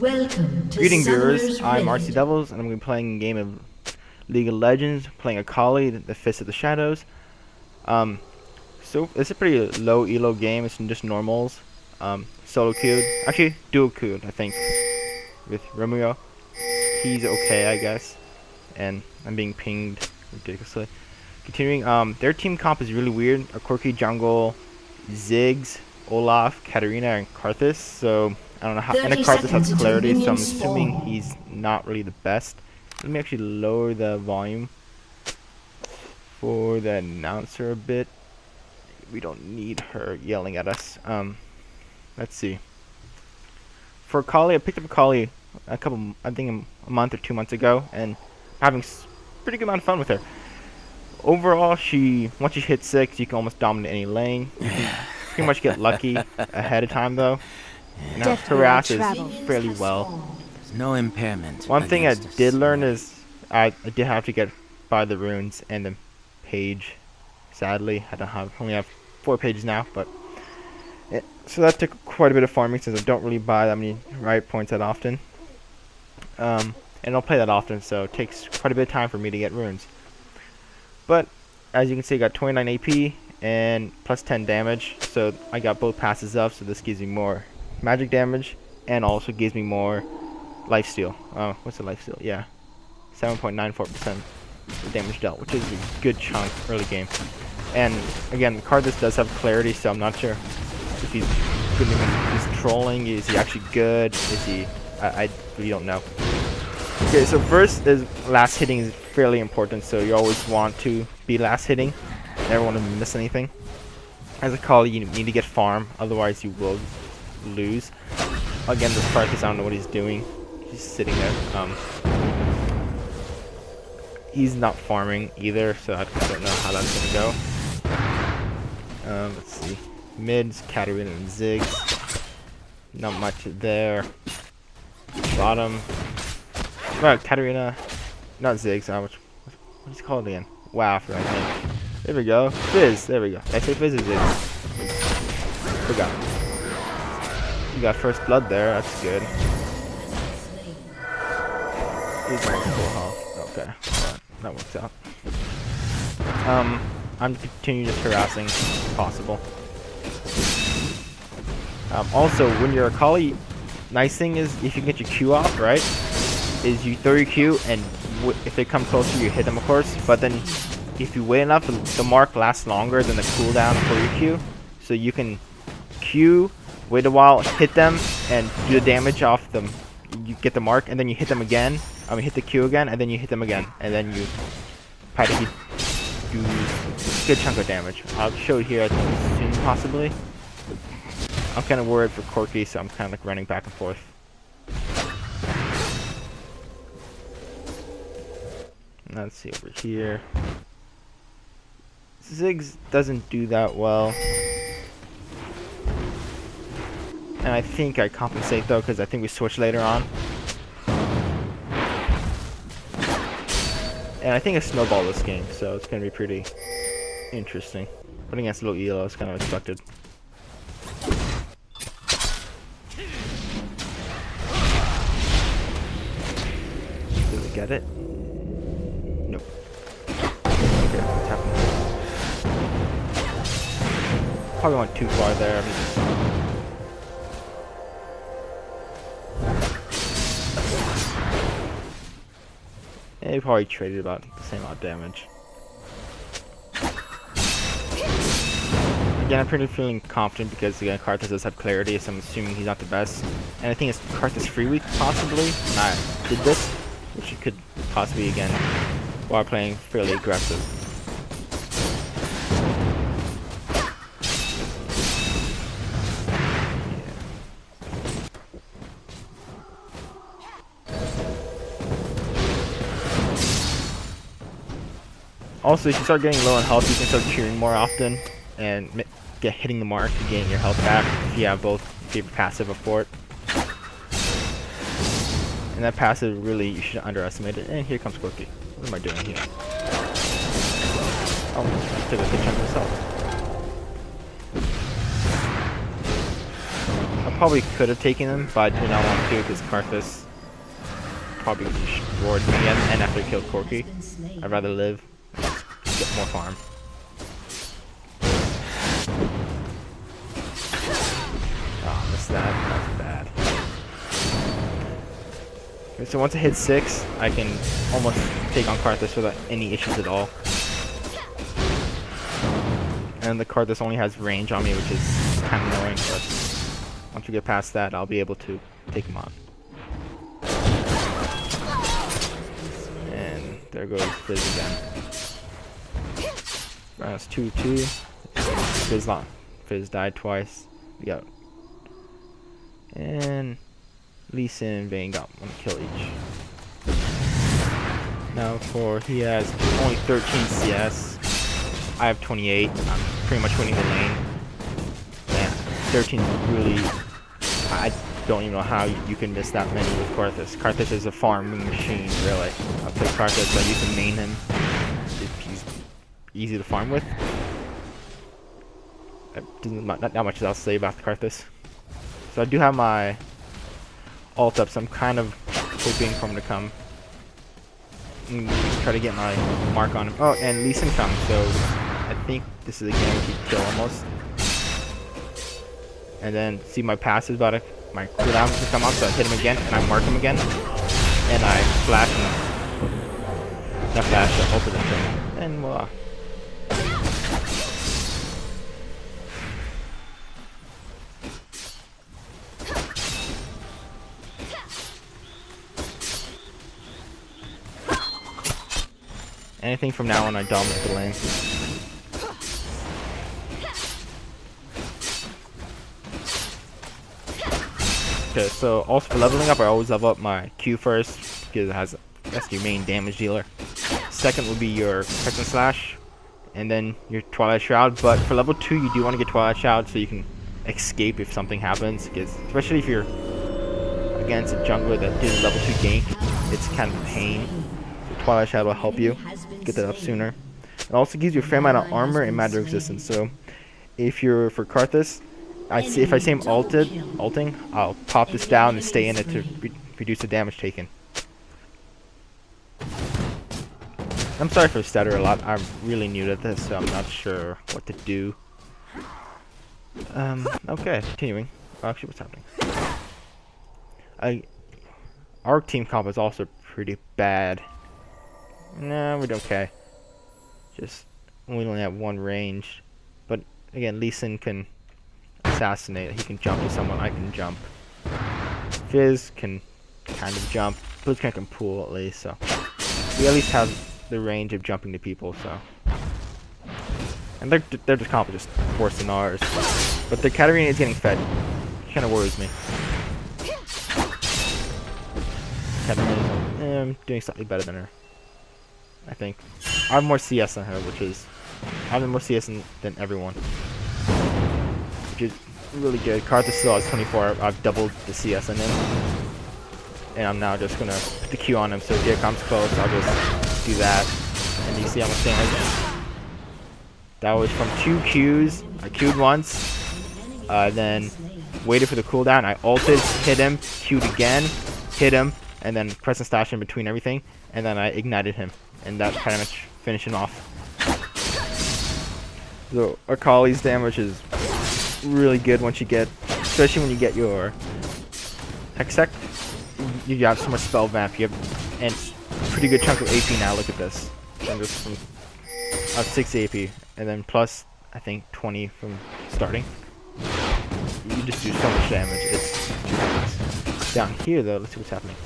Welcome to Greeting viewers, Summoner's I'm Rift. rcdevils and I'm going to be playing a game of League of Legends, playing Akali, the Fist of the Shadows. So it's a pretty low elo game, it's just normals. Solo queued, actually dual queued I think, with Romeo. He's okay I guess, and I'm being pinged ridiculously. Continuing, their team comp is really weird. A quirky jungle, Ziggs, Olaf, Katarina, and Karthus. So I don't know how. And Karthus has clarity, so I'm assuming he's not really the best. Let me actually lower the volume for the announcer a bit. We don't need her yelling at us. Let's see. For Akali, I picked up Akali I think a month or 2 months ago, and having pretty good amount of fun with her. Overall, once you hit 6, you can almost dominate any lane. You can pretty much get lucky ahead of time, though. And her harass is fairly well. No impairment. One thing I did learn is I did have to get by the runes and the page. Sadly, I only have 4 pages now, but so that took quite a bit of farming since I don't really buy that many riot points that often. And I don't play that often, so it takes quite a bit of time for me to get runes. But as you can see, I got 29 AP and plus 10 damage, so I got both passes up, so this gives me more magic damage and also gives me more lifesteal. What's the lifesteal? Yeah, 7.94% damage dealt, which is a good chunk early game. And again, Karthus does have clarity, so I'm not sure if he's good, if he's trolling. Is he actually good? Is he? I really don't know. Okay, so first is last hitting is fairly important, so you always want to be last hitting. Never want to miss anything. As a Akali, you need to get farm, otherwise you will lose. Again, this Karthus, I don't know what he's doing. He's sitting there. He's not farming either, so I don't know how that's gonna go. Let's see. Mids, Katarina and Ziggs. Not much there. Bottom. Well, Katarina, not Ziggs. What's it called again? Waff, I think. There we go. Fizz. There we go. Did I say Fizz or Ziggs? Forgot. You got first blood there. That's good. He's almost full health. Okay, that works out. I'm continuing just harassing if possible. Also, when you're Akali, nice thing is if you get your Q off, right? Is you throw your Q, and if they come closer, you hit them, of course. But then, if you wait enough, the mark lasts longer than the cooldown for your Q. So you can Q, wait a while, hit them, and do the damage off them. You get the mark, and then you hit them again. Hit the Q again, and then you hit them again, and then you probably do a good chunk of damage. I'll show it here soon, possibly. I'm kind of worried for Corky, so I'm kind of like running back and forth. Let's see over here. Ziggs doesn't do that well. And I think I compensate though, because I think we switch later on. And I think I snowball this game, so it's going to be pretty interesting. But against low elo, it's kind of expected. Did we get it? Nope. Okay, what's happening? Probably went too far there. Yeah, he probably traded about the same amount of damage. Again, I'm pretty feeling confident because again, Karthus does have clarity, so I'm assuming he's not the best. And I think it's Karthus free week possibly. And I did this, which he could possibly again while playing fairly aggressive. Also, if you start getting low on health, you can start cheering more often and get hitting the mark to gain your health back if you have both favorite passive or fort. And that passive really, you should underestimate it. And here comes Quirky. What am I doing here? Oh, I took a good chunk of this health. probably could have taken him, but I did not want to because Karthus probably destroyed me again, and after I killed Corki, I'd rather live and just get more farm. Oh, missed that. That's bad. Okay, so once I hit 6, I can almost take on Karthus without any issues at all. And the Karthus only has range on me, which is kind of annoying, but once we get past that, I'll be able to take him on. And there goes Fizz again. That's 2-2. Fizz died twice. We got... And Lee Sin and Vayne got 1 kill each. Now he has only 13 CS. I have 28. I'm pretty much winning the lane. Man, 13 is really... I don't even know how you can miss that many with Karthus. Karthus is a farming machine, really. I'll play Karthus, but you can main him. He's easy to farm with. Not that much else to say about Karthus. So I do have my ult up, so I'm kind of hoping for him to come. Try to get my mark on him. Oh, and Lee Sin comes, so I think this is a guaranteed kill almost. And then see my pass is about to, my cooldown to come up, so I hit him again, and I mark him again, and I flash him. Not flash, I open him, and voila. Anything from now on, I dominate the lane. Okay, so also for leveling up, I always level up my Q first because it has, that's your main damage dealer. Second would be your Crescent Slash, and then your Twilight Shroud. But for level 2, you do want to get Twilight Shroud so you can escape if something happens. Because especially if you're against a jungler that did level 2 gank, it's kind of a pain. So Twilight Shroud will help you get that up sooner. It also gives you a fair amount of armor and magic resistance. So if you're for Karthus, if I see him ulting, I'll pop this down and stay in it to reduce the damage taken. I'm sorry for stutter a lot. I'm really new to this, so I'm not sure what to do. Okay, continuing. Actually, what's happening? Our team comp is also pretty bad. No, we don't care. Just, we only have 1 range. But, again, Lee Sin can assassinate. He can jump to someone, I can jump. Fizz can kind of jump. Blitzcrank can pull at least, so. We at least have the range of jumping to people, so. And their comp is just worse than ours. But their Katarina is getting fed. It kind of worries me. Katarina is doing slightly better than her, I think. I have more CS than her, which is... I have more CS than everyone. Which is really good. Karthus still has 24. I've doubled the CS on him. And I'm now just going to put the Q on him, so if he comes close, I'll just do that. And you see how much damage? That was from 2 Qs. I Q'd once. Then waited for the cooldown. I ulted, hit him, Q'd again, hit him, and then Crescent Slash in between everything. And then I ignited him. And that pretty much finished him off. So Akali's damage is really good once you get, especially when you get your Hextech. You got so much spell vamp. You have and pretty good chunk of AP now. Look at this. I'm just from 6 AP, and then plus I think 20 from starting. You just do so much damage. It's down here though. Let's see what's happening.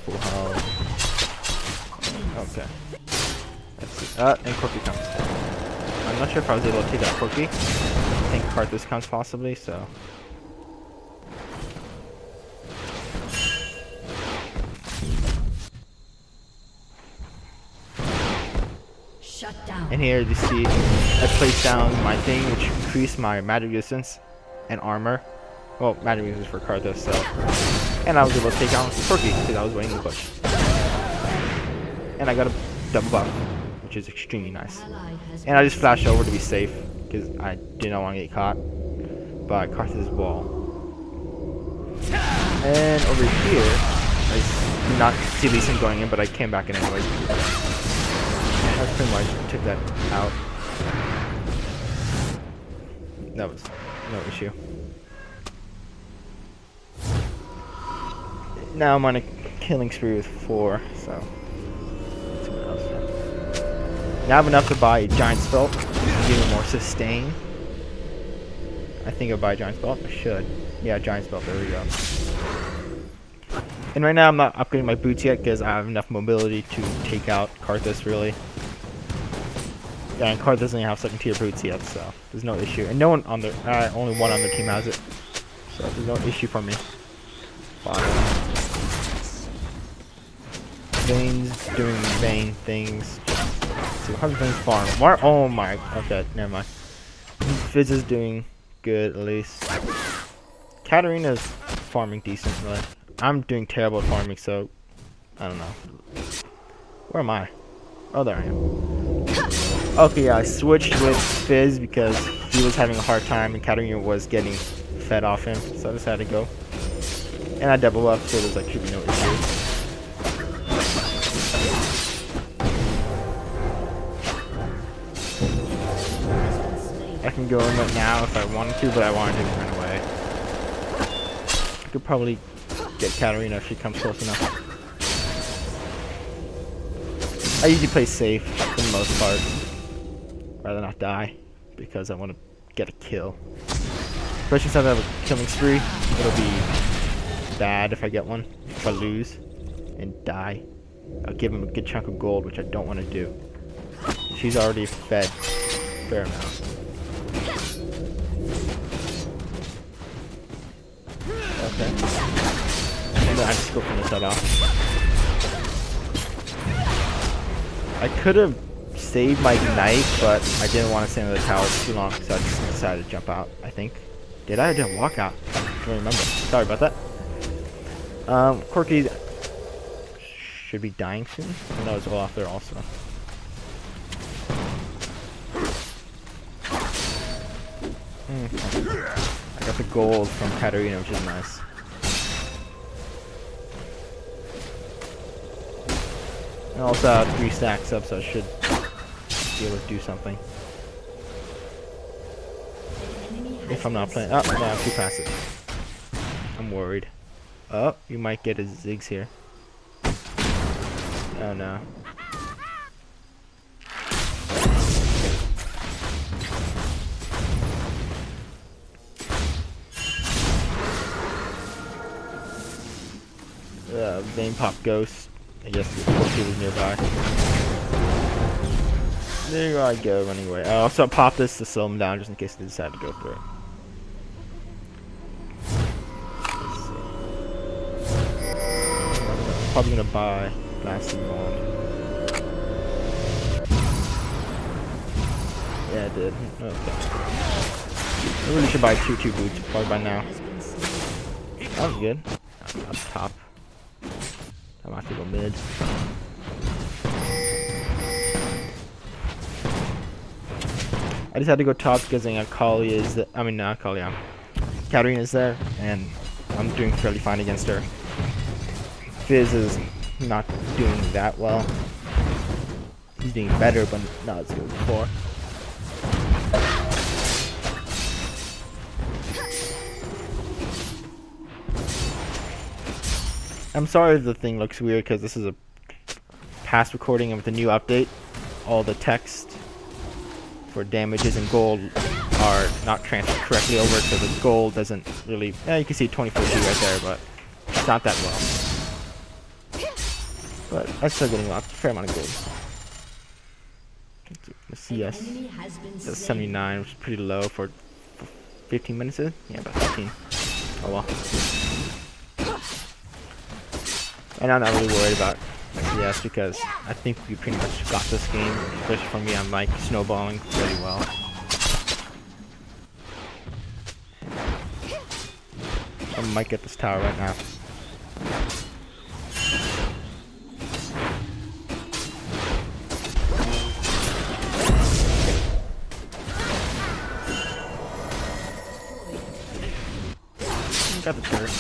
Full health. Okay. Let's see. And Corki comes. I'm not sure if I was able to take out Corki. I think Karthus comes possibly, so. Shut down. And here you see I placed down my thing, which increased my magic resistance and armor. Well, magic resistance for Karthus, so. And I was able to take out Corki because I was waiting in the bush. And I got a double buff, which is extremely nice. And I just flashed over to be safe, because I did not want to get caught by Karthus' wall. And over here, I did not see Lee Sin going in, but I came back in anyway. That's pretty much took that out. That was no issue. Now I'm on a killing spree with 4, so let's see what else. Now I have enough to buy a Giant's Belt, give me more sustain. I think I'll buy a Giant's Belt. I should. Yeah, Giant's Belt, there we go. And right now I'm not upgrading my boots yet because I have enough mobility to take out Karthus, really. Yeah, and Karthus doesn't have 2nd tier boots yet, so there's no issue. And no one on the only one on the team has it, so there's no issue for me. Vane's doing Vane things. So how's Vane's farm? Why? Oh my. Okay, never mind. Fizz is doing good at least. Katarina's farming decent, really. I'm doing terrible at farming, so I don't know. Where am I? Oh, there I am. Okay, yeah, I switched with Fizz because he was having a hard time and Katarina was getting fed off him, so I just had to go. And I double up, so there's should be no issue. I can go in right now if I wanted to, but I wanted to run away. I could probably get Katarina if she comes close enough. I usually play safe for the most part. Rather not die, because I want to get a kill. Especially since I have a killing spree, it'll be bad if I get one. If I lose and die, I'll give him a good chunk of gold, which I don't want to do. She's already fed a fair amount. Okay. And then I just go finish that off. I could have saved my ignite, but I didn't want to stay in the tower too long, so I just decided to jump out, I think. Did I? I didn't walk out. I don't remember. Sorry about that. Corky should be dying soon. I know it's all off there also. I got the gold from Katarina, which is nice. And also I have 3 stacks up, so I should be able to do something. If I'm not playing. Oh, no, I'm too passive. I'm worried. Oh, you might get a Ziggs here. Oh no. Vane pop ghost. I guess the Corky was nearby. There I go, running away. I also pop this to slow him down just in case they decide to go through it. Probably gonna buy blasting wand. Yeah, I did. Okay. I really should buy 2 boots probably by now. That was good. Up top. I might have to go mid. I just had to go top because Akali is the, I mean not Akali, Katarina is there, and I'm doing fairly fine against her. Fizz is not doing that well. He's doing better, but not as good as before. I'm sorry if the thing looks weird because this is a past recording, and with the new update, all the text for damages and gold are not transferred correctly over, so the gold doesn't really. Yeah, you can see 24G right there, but it's not that well. But I'm still getting a fair amount of gold. The CS that's 79, which is pretty low for 15 minutes. Yeah, about 15. Oh well. And I'm not really worried about CS because I think we pretty much got this game. Especially for me, I'm like snowballing really well. I might get this tower right now. Got the turret.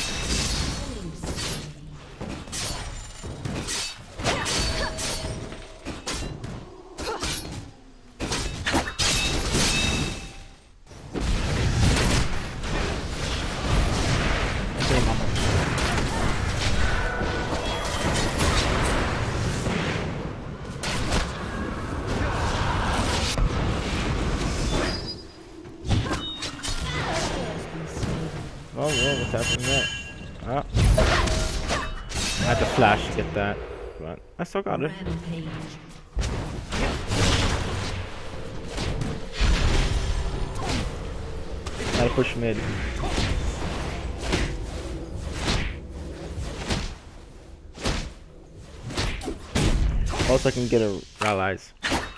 Oh yeah, what's happening there? Oh. I had to flash to get that, but I still got it. Gotta push mid. Also, I can get a rallies.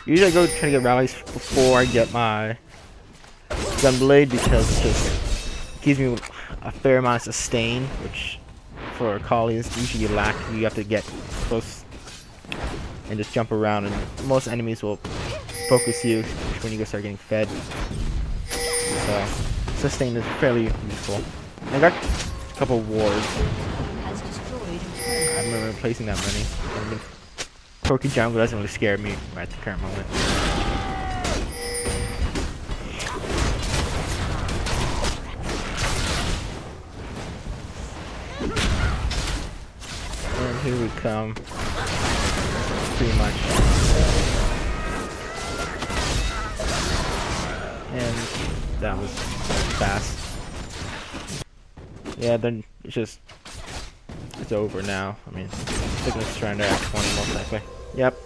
Usually I go try to get rallies before I get my gunblade because it just gives me a fair amount of sustain, which for Akali is usually you lack. You have to get close and just jump around, and most enemies will focus you when you start getting fed. So sustain is fairly useful. I got a couple wards. I remember replacing that many. Pokey jungle doesn't really scare me right at the current moment. And here we come. Pretty much. And that was fast. Yeah, then it's over now. I mean, Sickness trying to act 20 most likely. Yep,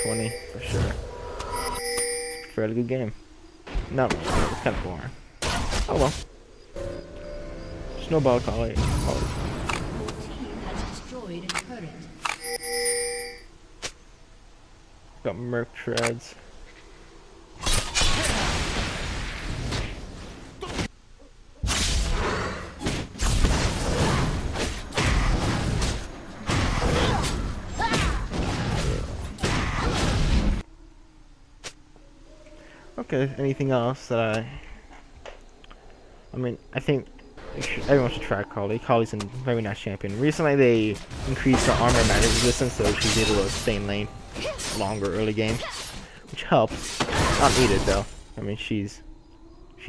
20 for sure. Fairly good game. No, it's kind of boring. Oh well. Snowball Akali. Got Merc Treads. Okay, anything else that I mean, I think everyone should try Akali. Akali's a very nice champion. Recently they increased her armor magic resistance, so she's able to stay in lane longer early game, which helps. Not needed though. I mean, she's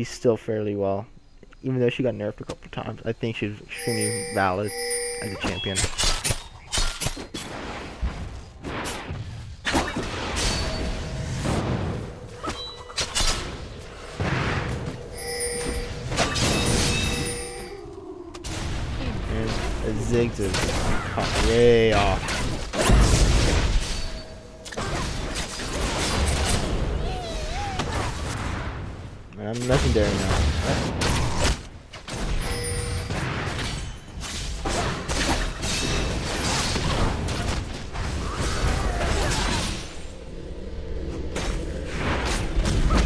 still fairly well, even though she got nerfed a couple times. I think she's extremely valid as a champion. Ziggs is cut way off. I'm legendary now.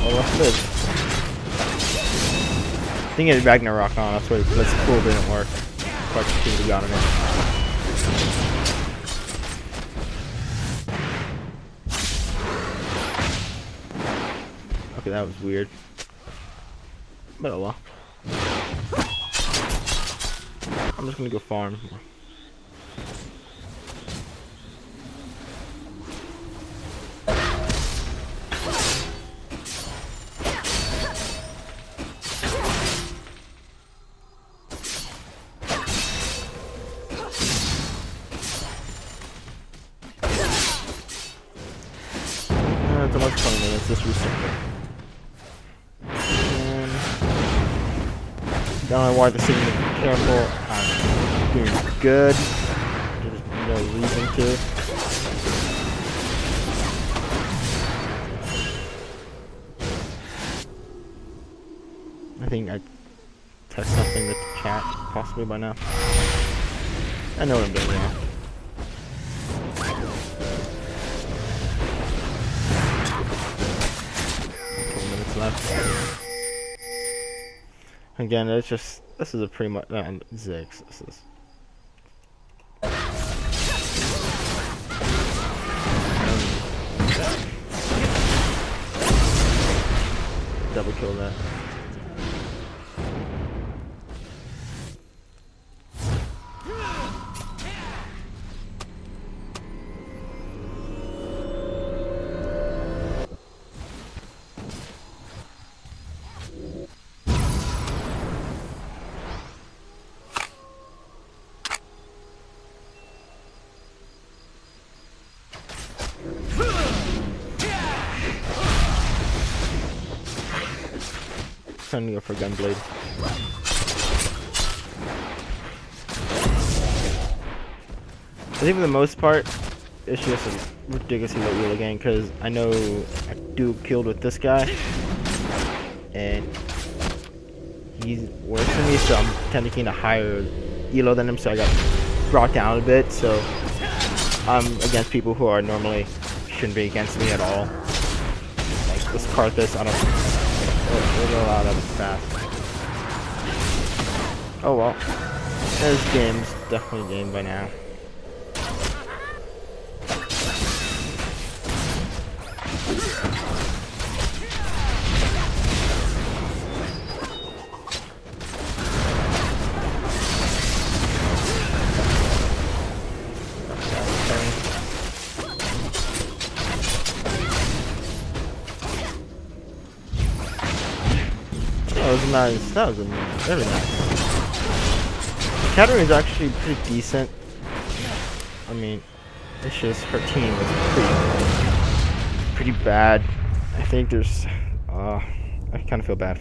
Oh, let's live. I think it's Ragnarok on. That's where Blitz Pool didn't work. Got him in. Okay, that was weird. But oh well. I'm just gonna go farm. It's almost 20 minutes, just restart. And don't know why the signal is careful. I'm doing good. There's no reason to. I think I text something with the chat possibly by now. I know what I'm doing now. Left. Again, it's just this is a pretty much Ziggs. This is double kill that. trying to go for Gunblade. I think for the most part, it's just a ridiculously low elo game because I know I do killed with this guy, and he's worse than me, so I'm technically in a higher elo than him, so I got brought down a bit. So I'm against people who are normally shouldn't be against me at all. Like this Karthus, I don't know how that fast. Oh well, this game's definitely a game by now. That was nice. That was very nice. Katarina is actually pretty decent. I mean, it's just her team is pretty bad. I think there's. I kind of feel bad.